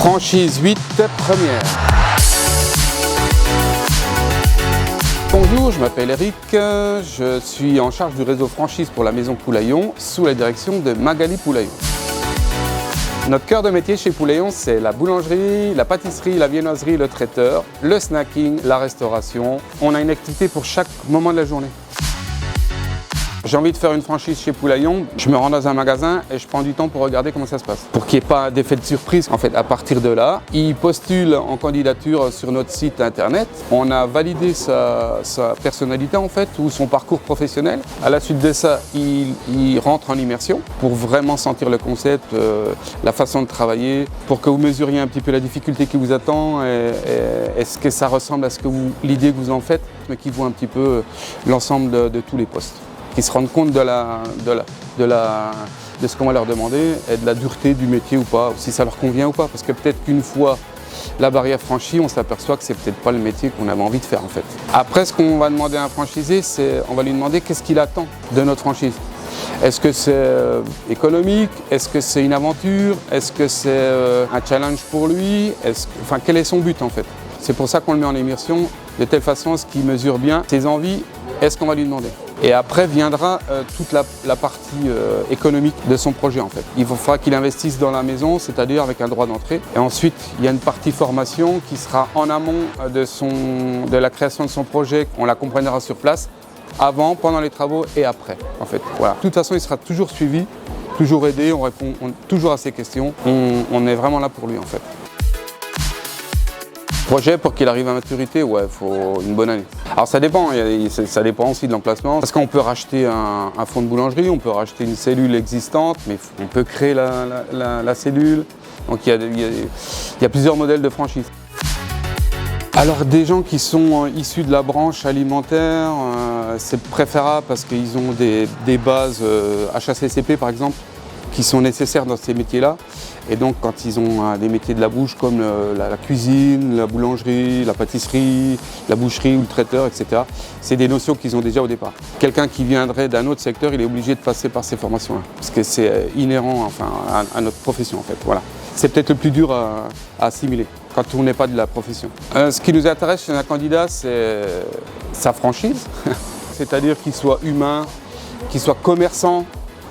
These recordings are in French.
Franchise 8 première. Bonjour, je m'appelle Eric, je suis en charge du réseau franchise pour la maison Poulaillon sous la direction de Magali Poulaillon. Notre cœur de métier chez Poulaillon, c'est la boulangerie, la pâtisserie, la viennoiserie, le traiteur, le snacking, la restauration. On a une activité pour chaque moment de la journée. J'ai envie de faire une franchise chez Poulaillon, je me rends dans un magasin et je prends du temps pour regarder comment ça se passe. Pour qu'il n'y ait pas d'effet de surprise, en fait, à partir de là, il postule en candidature sur notre site internet. On a validé sa personnalité, en fait, ou son parcours professionnel. À la suite de ça, il rentre en immersion pour vraiment sentir le concept, la façon de travailler, pour que vous mesuriez un petit peu la difficulté qui vous attend et est-ce que ça ressemble à l'idée que vous en faites, mais qui voit un petit peu l'ensemble de tous les postes. Qui se rendent compte de ce qu'on va leur demander et de la dureté du métier ou pas, si ça leur convient ou pas. Parce que peut-être qu'une fois la barrière franchie, on s'aperçoit que c'est peut-être pas le métier qu'on avait envie de faire en fait. Après, ce qu'on va demander à un franchisé, c'est on va lui demander qu'est-ce qu'il attend de notre franchise. Est-ce que c'est économique? Est-ce que c'est une aventure? Est-ce que c'est un challenge pour lui? Enfin, quel est son but en fait? C'est pour ça qu'on le met en immersion, de telle façon à ce qu'il mesure bien ses envies et ce qu'on va lui demander. Et après viendra toute la partie économique de son projet en fait. Il faudra qu'il investisse dans la maison, c'est-à-dire avec un droit d'entrée. Et ensuite, il y a une partie formation qui sera en amont de la création de son projet. On la comprendra sur place, avant, pendant les travaux et après en fait. Voilà. De toute façon, il sera toujours suivi, toujours aidé, on répond toujours à ses questions. On est vraiment là pour lui en fait. Projet pour qu'il arrive à maturité, ouais, il faut une bonne année. Alors ça dépend aussi de l'emplacement. Parce qu'on peut racheter un fonds de boulangerie, on peut racheter une cellule existante, mais on peut créer la cellule. Donc il y a plusieurs modèles de franchise. Alors des gens qui sont issus de la branche alimentaire, c'est préférable parce qu'ils ont des bases HACCP par exemple, qui sont nécessaires dans ces métiers-là. Et donc quand ils ont des métiers de la bouche comme la cuisine, la boulangerie, la pâtisserie, la boucherie ou le traiteur, etc. C'est des notions qu'ils ont déjà au départ. Quelqu'un qui viendrait d'un autre secteur, il est obligé de passer par ces formations-là. Parce que c'est inhérent enfin, à notre profession en fait. Voilà. C'est peut-être le plus dur à assimiler quand on n'est pas de la profession. Ce qui nous intéresse chez un candidat, c'est sa franchise. C'est-à-dire qu'il soit humain, qu'il soit commerçant,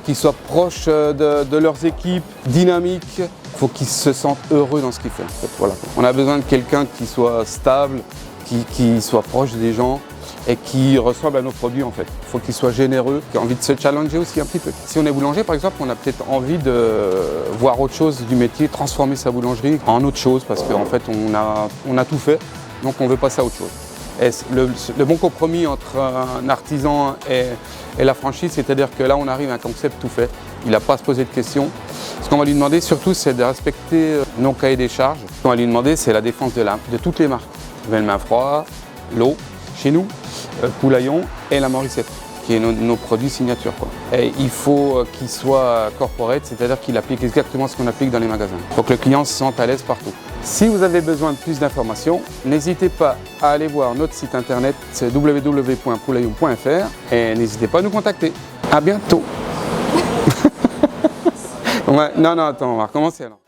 qu'ils soient proches de leurs équipes, dynamiques. Il faut qu'ils se sentent heureux dans ce qu'ils font. En fait, voilà. On a besoin de quelqu'un qui soit stable, qui soit proche des gens et qui ressemble à nos produits en fait. Il faut qu'il soit généreux, qui ait envie de se challenger aussi un petit peu. Si on est boulanger par exemple, on a peut-être envie de voir autre chose du métier, transformer sa boulangerie en autre chose parce qu'en fait on a tout fait, donc on veut passer à autre chose. Et le bon compromis entre un artisan et la franchise, c'est-à-dire que là on arrive à un concept tout fait, il n'a pas à se poser de questions. Ce qu'on va lui demander surtout, c'est de respecter nos cahiers des charges. Ce qu'on va lui demander, c'est la défense de toutes les marques. Vellemin Froid, l'eau, chez nous, Poulaillon et la Morissette, qui est nos produits signature, quoi. Et il faut qu'il soit corporate, c'est-à-dire qu'il applique exactement ce qu'on applique dans les magasins. Il faut que le client se sente à l'aise partout. Si vous avez besoin de plus d'informations, n'hésitez pas à aller voir notre site internet, c'est www.poulaillon.fr et n'hésitez pas à nous contacter. À bientôt. Ouais, non, attends, on va recommencer alors.